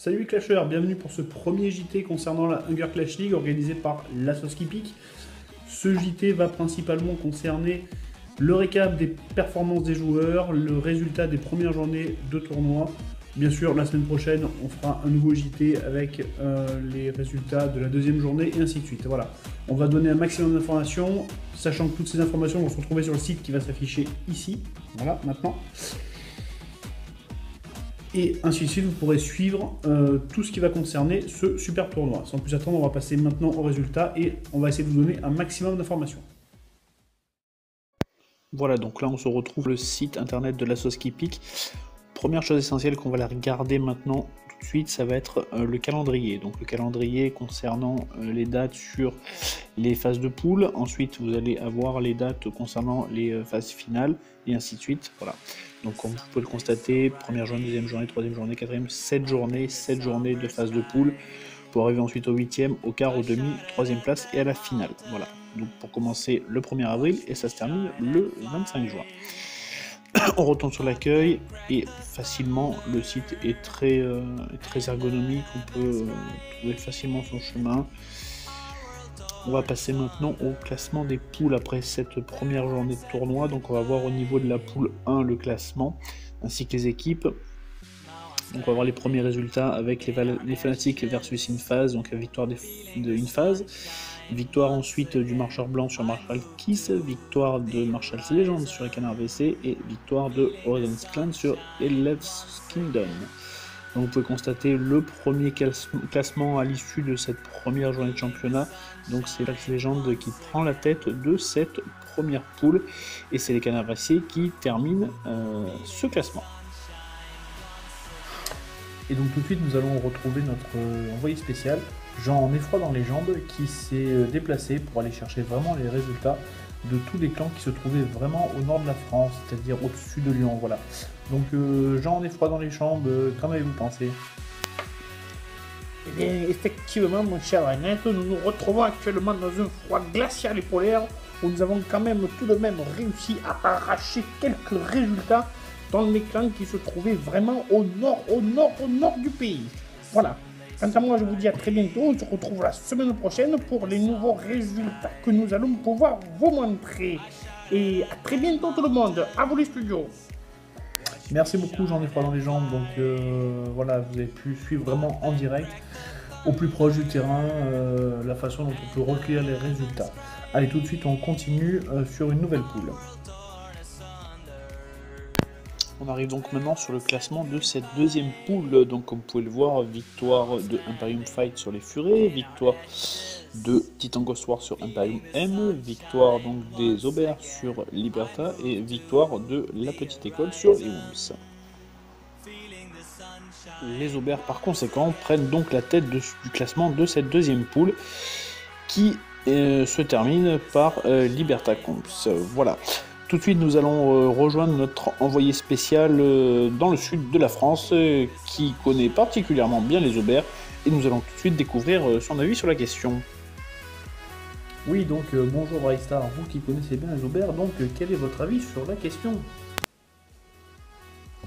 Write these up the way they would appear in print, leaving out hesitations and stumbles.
Salut les clasheurs, bienvenue pour ce premier JT concernant la Hunger Clash League organisé par l'Assoskipic. Ce JT va principalement concerner le récap des performances des joueurs, le résultat des premières journées de tournoi. Bien sûr, la semaine prochaine, on fera un nouveau JT avec les résultats de la deuxième journée et ainsi de suite. Voilà, on va donner un maximum d'informations, sachant que toutes ces informations vont se retrouver sur le site qui va s'afficher ici. Voilà, maintenant. Et ainsi de suite, vous pourrez suivre tout ce qui va concerner ce super tournoi. Sans plus attendre, on va passer maintenant aux résultats et on va essayer de vous donner un maximum d'informations. Voilà, donc là on se retrouve le site internet de l'Assoskipic. Première chose essentielle qu'on va la regarder maintenant tout de suite, ça va être le calendrier. Donc le calendrier concernant les dates sur les phases de poule. Ensuite, vous allez avoir les dates concernant les phases finales et ainsi de suite. Voilà. Donc comme vous pouvez le constater, première journée, deuxième journée, troisième journée, quatrième, 7 journées de phase de poule pour arriver ensuite au 8e, au quart, au demi, troisième place et à la finale. Voilà. Donc pour commencer le 1er avril et ça se termine le 25 juin. On retourne sur l'accueil et facilement le site est très ergonomique, on peut trouver facilement son chemin. On va passer maintenant au classement des poules après cette première journée de tournoi. Donc on va voir au niveau de la poule 1 le classement ainsi que les équipes. Donc on va voir les premiers résultats avec les Fanatics versus Inphase, donc la victoire de Inphase. Victoire ensuite du Marcheur Blanc sur Marshall Kiss, victoire de Marshall's Legend sur les Canards VC et victoire de Horizon's Clan sur Eleph's Kingdom. Donc vous pouvez constater le premier classement à l'issue de cette première journée de championnat. Donc c'est Marshall's Legend qui prend la tête de cette première poule et c'est les Canards VC qui terminent ce classement. Et donc tout de suite nous allons retrouver notre envoyé spécial, Jean en effroi dans les jambes, qui s'est déplacé pour aller chercher vraiment les résultats de tous les clans qui se trouvaient vraiment au nord de la France, c'est-à-dire au-dessus de Lyon, voilà. Donc Jean en effroi dans les jambes, qu'en avez-vous pensé? Eh bien, effectivement, mon cher Annette, nous nous retrouvons actuellement dans un froid glacial et polaire où nous avons quand même tout de même réussi à arracher quelques résultats dans les clans qui se trouvaient vraiment au nord du pays. Voilà. Quant à moi, je vous dis à très bientôt. On se retrouve la semaine prochaine pour les nouveaux résultats que nous allons pouvoir vous montrer. Et à très bientôt tout le monde. À vous les studios. Merci beaucoup, j'en ai froid dans les jambes. Donc voilà, vous avez pu suivre vraiment en direct, au plus proche du terrain, la façon dont on peut recueillir les résultats. Allez, tout de suite, on continue sur une nouvelle poule. On arrive donc maintenant sur le classement de cette deuxième poule. Donc comme vous pouvez le voir, victoire de Imperium Fight sur les Furets, victoire de Titan Ghost War sur Imperium M, victoire donc des Aubers sur Liberta et victoire de la Petite École sur les Wombs. Les Aubers par conséquent prennent donc la tête du classement de cette deuxième poule qui se termine par Liberta Comps. Voilà. Tout de suite, nous allons rejoindre notre envoyé spécial dans le sud de la France qui connaît particulièrement bien les Aubers et nous allons tout de suite découvrir son avis sur la question. Oui, donc bonjour Brightstar, vous qui connaissez bien les Aubers, donc quel est votre avis sur la question?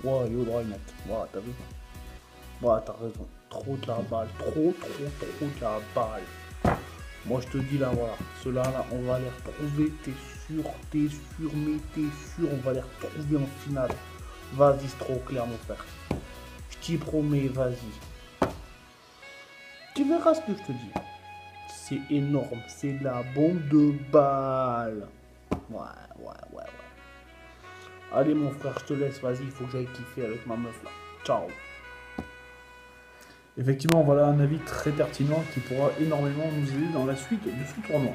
Ouais, yo, Draynet. Ouais, t'as vu. Ouais, t'as raison. Trop de la balle. Trop de la balle. Moi, je te dis là, voilà. Ceux-là, là, on va les retrouver. T'es sûr, on va les retrouver en finale. Vas-y, c'est trop clair, mon frère. Je t'y promets, vas-y. Tu verras ce que je te dis. C'est énorme, c'est la bombe de balle. Ouais. Allez, mon frère, je te laisse, vas-y, il faut que j'aille kiffer avec ma meuf là. Ciao. Effectivement, voilà un avis très pertinent qui pourra énormément nous aider dans la suite de ce tournoi.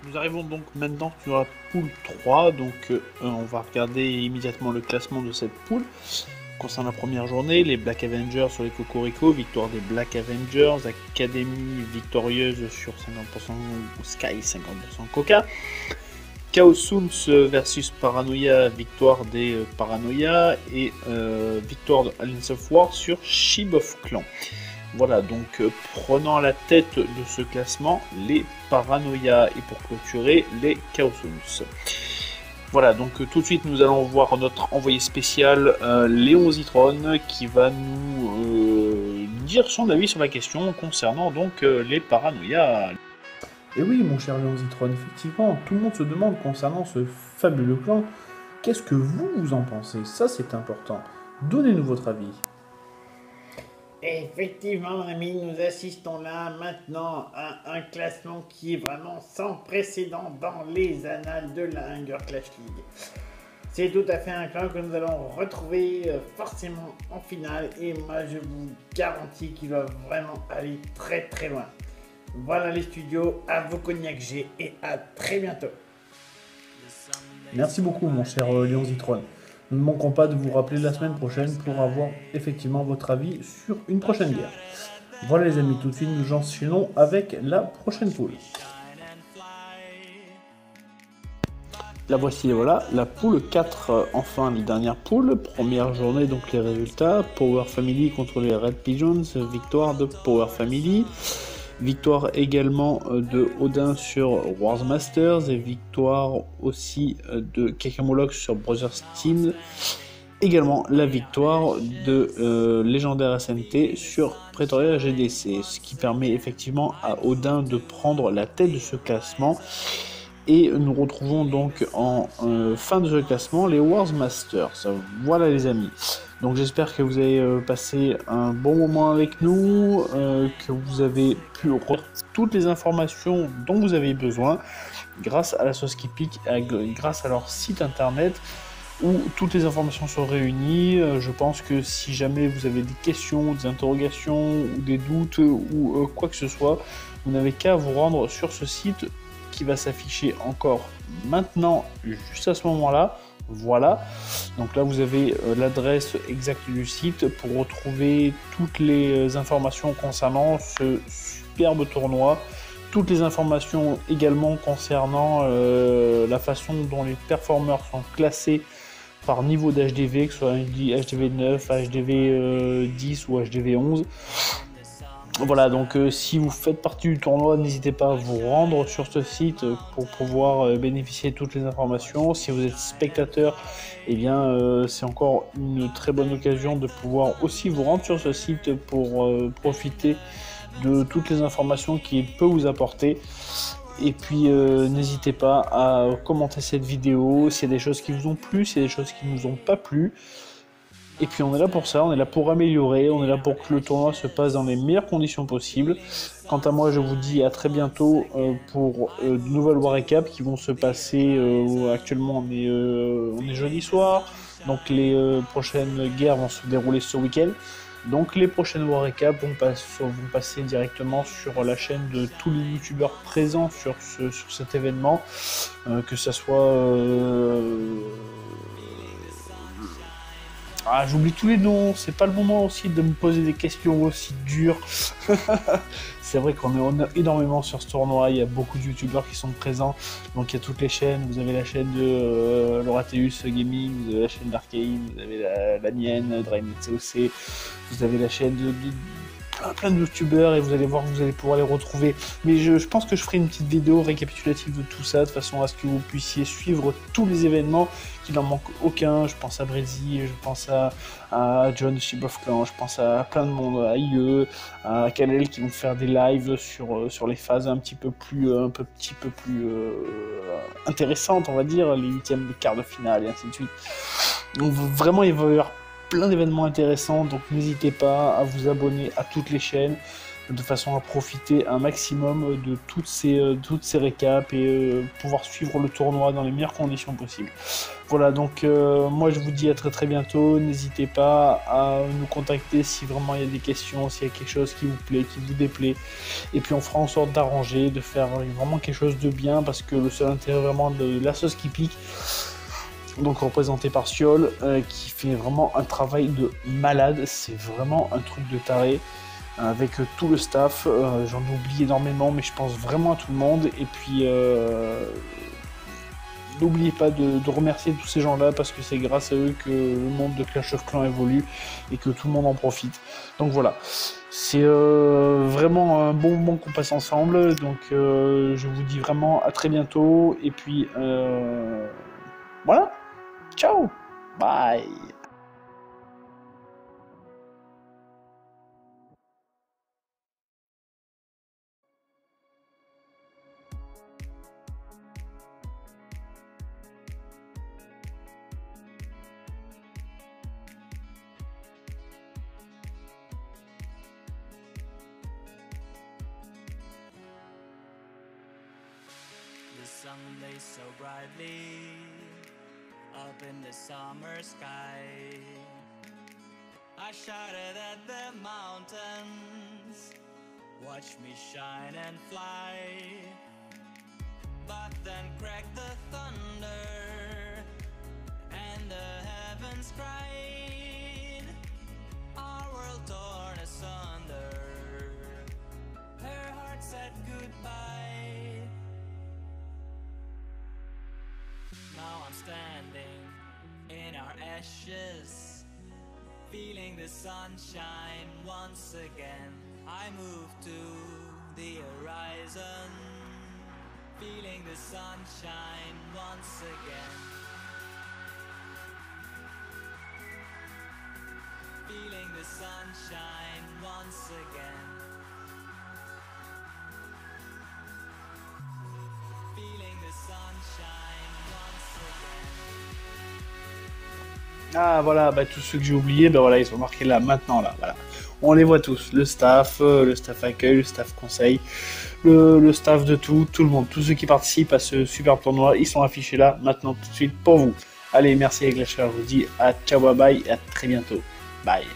Nous arrivons donc maintenant sur la poule 3, donc on va regarder immédiatement le classement de cette poule. Concernant la première journée, les Black Avengers sur les Cocorico, victoire des Black Avengers, Academy victorieuse sur 50% Sky, 50% Coca. Chaos Soons versus Paranoia, victoire des Paranoia et victoire de Alliance of War sur Shib of Clan. Voilà, donc prenant à la tête de ce classement les Paranoia et pour clôturer les Chaos Soons. Voilà, donc tout de suite nous allons voir notre envoyé spécial Léon Zitron qui va nous dire son avis sur la question concernant donc les paranoïas. Et oui, mon cher Léon Zitron, effectivement, tout le monde se demande concernant ce fabuleux plan, qu'est-ce que vous en pensez? Ça, c'est important. Donnez-nous votre avis. Effectivement, mon ami, nous assistons là maintenant à un classement qui est vraiment sans précédent dans les annales de la Hunger Clash League. C'est tout à fait un clan que nous allons retrouver forcément en finale et moi je vous garantis qu'il va vraiment aller très très loin. Voilà les studios, à vos cognac G et à très bientôt. Merci beaucoup, mon cher Léon Zitron. Nous ne manquerons pas de vous rappeler la semaine prochaine pour avoir effectivement votre avis sur une prochaine guerre. Voilà les amis, tout de suite nous enchaînons avec la prochaine poule. La voici, voilà, la poule 4, enfin la dernière poule, première journée, donc les résultats, Power Family contre les Red Pigeons, victoire de Power Family, victoire également de Odin sur Wars Masters, et victoire aussi de Kakamolok sur Brothers Team, également la victoire de Légendaire SNT sur Pretoria GDC, ce qui permet effectivement à Odin de prendre la tête de ce classement. Et nous retrouvons donc en fin de ce classement les Wars Masters. Voilà les amis. Donc j'espère que vous avez passé un bon moment avec nous, que vous avez pu retrouver toutes les informations dont vous avez besoin grâce à la sauce qui pique, grâce à leur site internet où toutes les informations sont réunies. Je pense que si jamais vous avez des questions, des interrogations ou des doutes ou quoi que ce soit, vous n'avez qu'à vous rendre sur ce site qui va s'afficher encore maintenant, juste à ce moment-là. Voilà, donc là vous avez l'adresse exacte du site pour retrouver toutes les informations concernant ce superbe tournoi, toutes les informations également concernant la façon dont les performeurs sont classés par niveau d'HDV, que ce soit HDV 9, HDV 10 ou HDV 11. Voilà, donc si vous faites partie du tournoi, n'hésitez pas à vous rendre sur ce site pour pouvoir bénéficier de toutes les informations. Si vous êtes spectateur, eh bien c'est encore une très bonne occasion de pouvoir aussi vous rendre sur ce site pour profiter de toutes les informations qu'il peut vous apporter. Et puis n'hésitez pas à commenter cette vidéo s'il y a des choses qui vous ont plu, s'il y a des choses qui ne vous ont pas plu. Et puis on est là pour ça, on est là pour améliorer, on est là pour que le tournoi se passe dans les meilleures conditions possibles. Quant à moi, je vous dis à très bientôt pour de nouvelles War Recap qui vont se passer. Actuellement, on est jeudi soir, donc les prochaines guerres vont se dérouler ce week-end. Donc les prochaines War Recap vont passer directement sur la chaîne de tous les youtubeurs présents sur cet événement, que ça soit... Ah, j'oublie tous les noms, c'est pas le moment aussi de me poser des questions aussi dures. C'est vrai qu'on est énormément sur ce tournoi, il y a beaucoup de youtubeurs qui sont présents, donc il y a toutes les chaînes, vous avez la chaîne de Lorateus Gaming, vous avez la chaîne d'Arcane, vous avez la mienne, Drained COC, vous avez la chaîne de plein de youtubeurs et vous allez voir que vous allez pouvoir les retrouver. Mais je pense que je ferai une petite vidéo récapitulative de tout ça, de façon à ce que vous puissiez suivre tous les événements, qu'il n'en manque aucun. Je pense à Breezy, je pense à John Ship of Clan, je pense à plein de monde, à IE, à Kalel qui vont faire des lives sur les phases un petit peu plus intéressantes, on va dire, les huitièmes, les quarts de finale et ainsi de suite. Donc vraiment il va y avoir plein d'événements intéressants, donc n'hésitez pas à vous abonner à toutes les chaînes de façon à profiter un maximum de toutes ces récaps et pouvoir suivre le tournoi dans les meilleures conditions possibles. Voilà, donc moi je vous dis à très très bientôt, n'hésitez pas à nous contacter si vraiment il y a des questions, s'il y a quelque chose qui vous plaît, qui vous déplaît, et puis on fera en sorte d'arranger, de faire vraiment quelque chose de bien, parce que le seul intérêt vraiment de la sauce qui pique, donc représenté par Siol, qui fait vraiment un travail de malade, c'est vraiment un truc de taré, avec tout le staff, j'en oublie énormément, mais je pense vraiment à tout le monde, et puis n'oubliez pas de remercier tous ces gens-là, parce que c'est grâce à eux que le monde de Clash of Clans évolue, et que tout le monde en profite. Donc voilà, c'est vraiment un bon moment qu'on passe ensemble, donc je vous dis vraiment à très bientôt, et puis... Voilà, ciao, bye. The sun lays so brightly up in the summer sky. I shouted at the mountains, watch me shine and fly. But then cracked the thunder, and the heavens cried. Our world torn asunder, her heart said goodbye. Now I'm standing in our ashes, feeling the sunshine once again. I move to the horizon, feeling the sunshine once again. Feeling the sunshine once again. Feeling the sunshine once again. Ah voilà, bah, tous ceux que j'ai oubliés, bah voilà, ils sont marqués là, maintenant là, voilà. On les voit tous, le staff accueil, le staff conseil, le staff de tout le monde, tous ceux qui participent à ce super tournoi, ils sont affichés là, maintenant tout de suite pour vous. Allez, merci avec la chaleur, je vous dis à ciao, bye bye, et à très bientôt. Bye.